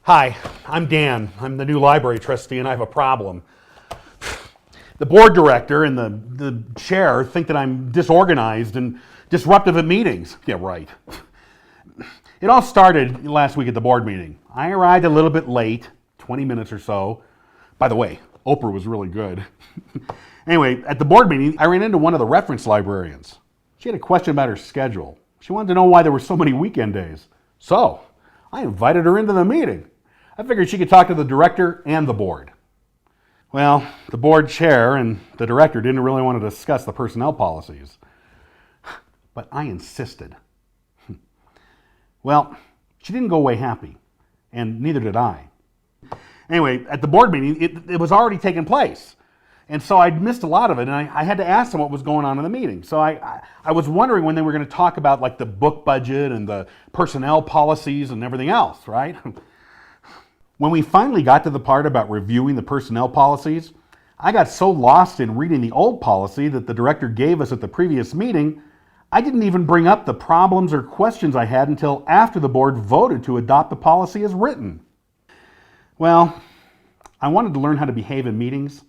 Hi, I'm Dan. I'm the new library trustee and I have a problem. The board director and the chair think that I'm disorganized and disruptive at meetings. Yeah, right. It all started last week at the board meeting. I arrived a little bit late, 20 minutes or so. By the way, Oprah was really good. Anyway, at the board meeting, I ran into one of the reference librarians. She had a question about her schedule. She wanted to know why there were so many weekend days. So, I invited her into the meeting. I figured she could talk to the director and the board. Well, the board chair and the director didn't really want to discuss the personnel policies. But I insisted. Well, she didn't go away happy, and neither did I. Anyway, at the board meeting, it was already taking place. And so I'd missed a lot of it, and I had to ask them what was going on in the meeting. So I was wondering when they were going to talk about like the book budget and the personnel policies and everything else, right? When we finally got to the part about reviewing the personnel policies, I got so lost in reading the old policy that the director gave us at the previous meeting, I didn't even bring up the problems or questions I had until after the board voted to adopt the policy as written. Well, I wanted to learn how to behave in meetings,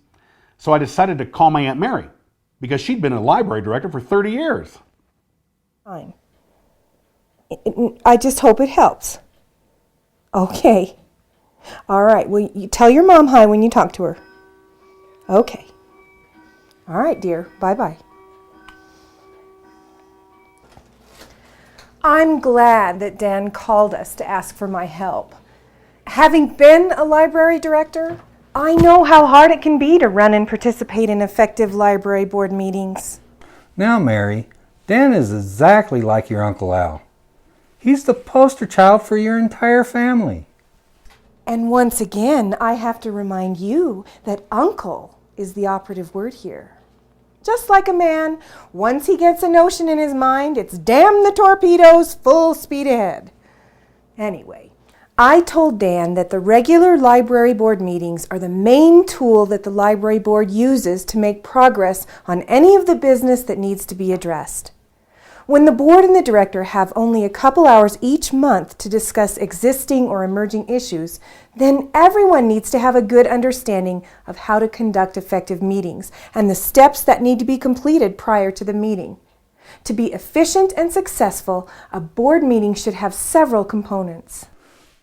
so I decided to call my Aunt Mary, because she'd been a library director for 30 years. Fine. I just hope it helps. Okay. All right. Well, you tell your mom hi when you talk to her. Okay. All right, dear. Bye-bye. I'm glad that Dan called us to ask for my help. Having been a library director, I know how hard it can be to run and participate in effective library board meetings. Now, Mary, Dan is exactly like your Uncle Al. He's the poster child for your entire family. And once again, I have to remind you that uncle is the operative word here. Just like a man, once he gets a notion in his mind, it's damn the torpedoes, full speed ahead. Anyway, I told Dan that the regular library board meetings are the main tool that the library board uses to make progress on any of the business that needs to be addressed. When the board and the director have only a couple hours each month to discuss existing or emerging issues, then everyone needs to have a good understanding of how to conduct effective meetings and the steps that need to be completed prior to the meeting. To be efficient and successful, a board meeting should have several components.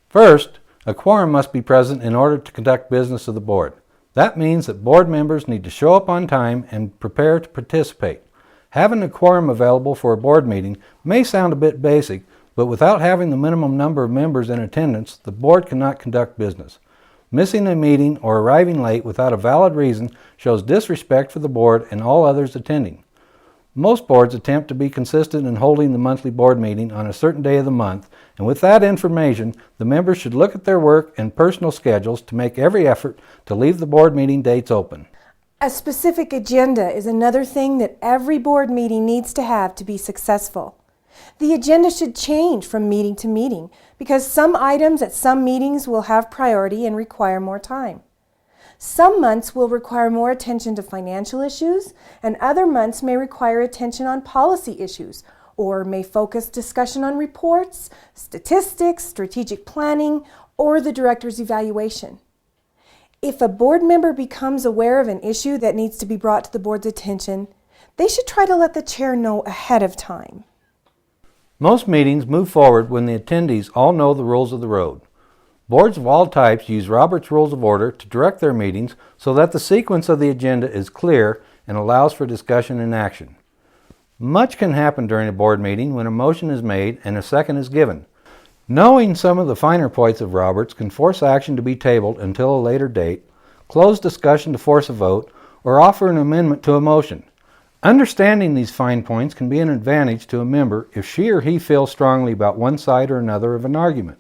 First, a quorum must be present in order to conduct business of the board. That means that board members need to show up on time and prepare to participate. Having a quorum available for a board meeting may sound a bit basic, but without having the minimum number of members in attendance, the board cannot conduct business. Missing a meeting or arriving late without a valid reason shows disrespect for the board and all others attending. Most boards attempt to be consistent in holding the monthly board meeting on a certain day of the month, and with that information, the members should look at their work and personal schedules to make every effort to leave the board meeting dates open. A specific agenda is another thing that every board meeting needs to have to be successful. The agenda should change from meeting to meeting because some items at some meetings will have priority and require more time. Some months will require more attention to financial issues, and other months may require attention on policy issues or may focus discussion on reports, statistics, strategic planning, or the director's evaluation. If a board member becomes aware of an issue that needs to be brought to the board's attention, they should try to let the chair know ahead of time. Most meetings move forward when the attendees all know the rules of the road. Boards of all types use Robert's Rules of Order to direct their meetings so that the sequence of the agenda is clear and allows for discussion and action. Much can happen during a board meeting when a motion is made and a second is given. Knowing some of the finer points of Roberts can force action to be tabled until a later date, close discussion to force a vote, or offer an amendment to a motion. Understanding these fine points can be an advantage to a member if she or he feels strongly about one side or another of an argument.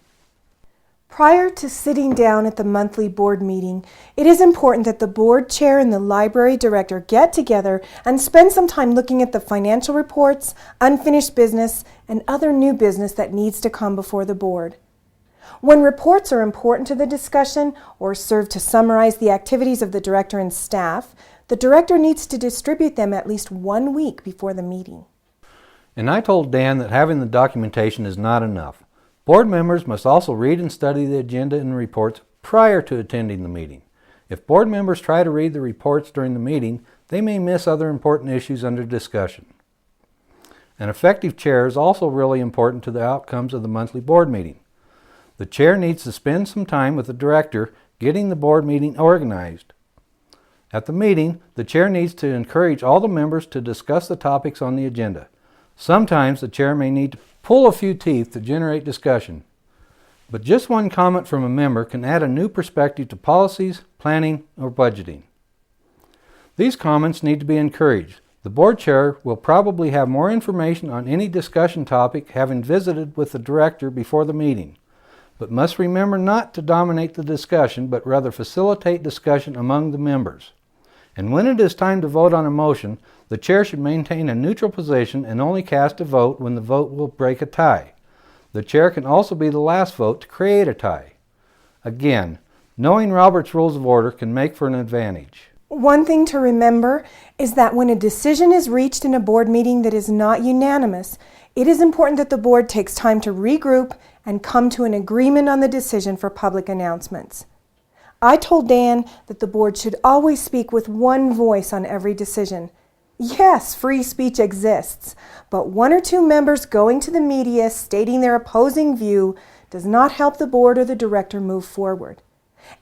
Prior to sitting down at the monthly board meeting, it is important that the board chair and the library director get together and spend some time looking at the financial reports, unfinished business, and other new business that needs to come before the board. When reports are important to the discussion or serve to summarize the activities of the director and staff, the director needs to distribute them at least 1 week before the meeting. And I told Dan that having the documentation is not enough. Board members must also read and study the agenda and reports prior to attending the meeting. If board members try to read the reports during the meeting, they may miss other important issues under discussion. An effective chair is also really important to the outcomes of the monthly board meeting. The chair needs to spend some time with the director getting the board meeting organized. At the meeting, the chair needs to encourage all the members to discuss the topics on the agenda. Sometimes the chair may need to pull a few teeth to generate discussion, but just one comment from a member can add a new perspective to policies, planning, or budgeting. These comments need to be encouraged. The board chair will probably have more information on any discussion topic having visited with the director before the meeting, but must remember not to dominate the discussion, but rather facilitate discussion among the members. And when it is time to vote on a motion, the chair should maintain a neutral position and only cast a vote when the vote will break a tie. The chair can also be the last vote to create a tie. Again, knowing Robert's Rules of Order can make for an advantage. One thing to remember is that when a decision is reached in a board meeting that is not unanimous, it is important that the board takes time to regroup and come to an agreement on the decision for public announcements. I told Dan that the board should always speak with one voice on every decision. Yes, free speech exists, but one or two members going to the media stating their opposing view does not help the board or the director move forward.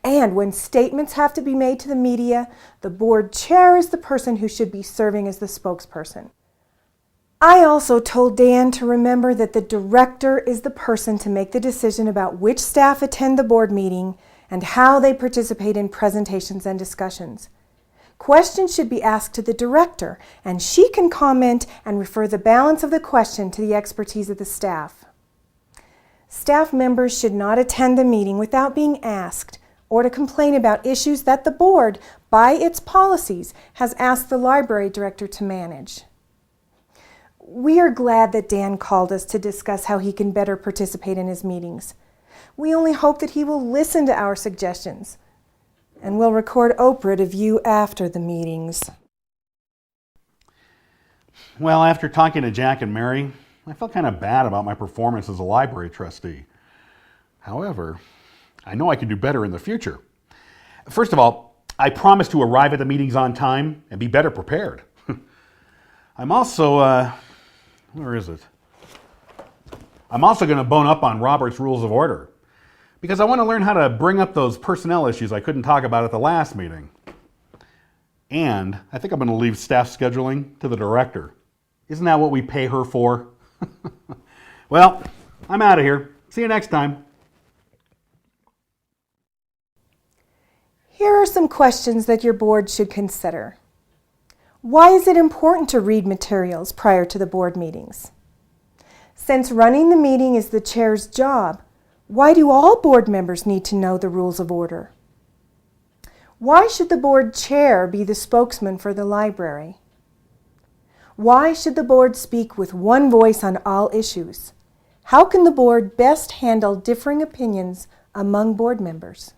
And when statements have to be made to the media, the board chair is the person who should be serving as the spokesperson. I also told Dan to remember that the director is the person to make the decision about which staff attend the board meeting and how they participate in presentations and discussions. Questions should be asked to the director, and she can comment and refer the balance of the question to the expertise of the staff. Staff members should not attend the meeting without being asked or to complain about issues that the board, by its policies, has asked the library director to manage. We are glad that Dan called us to discuss how he can better participate in his meetings. We only hope that he will listen to our suggestions, and we'll record Oprah to view after the meetings. Well, after talking to Jack and Mary, I felt kind of bad about my performance as a library trustee. However, I know I can do better in the future. First of all, I promise to arrive at the meetings on time and be better prepared. I'm also, where is it? I'm also going to bone up on Robert's Rules of Order because I want to learn how to bring up those personnel issues I couldn't talk about at the last meeting. And I think I'm going to leave staff scheduling to the director. Isn't that what we pay her for? Well, I'm out of here. See you next time. Here are some questions that your board should consider. Why is it important to read materials prior to the board meetings? Since running the meeting is the chair's job, why do all board members need to know the rules of order? Why should the board chair be the spokesman for the library? Why should the board speak with one voice on all issues? How can the board best handle differing opinions among board members?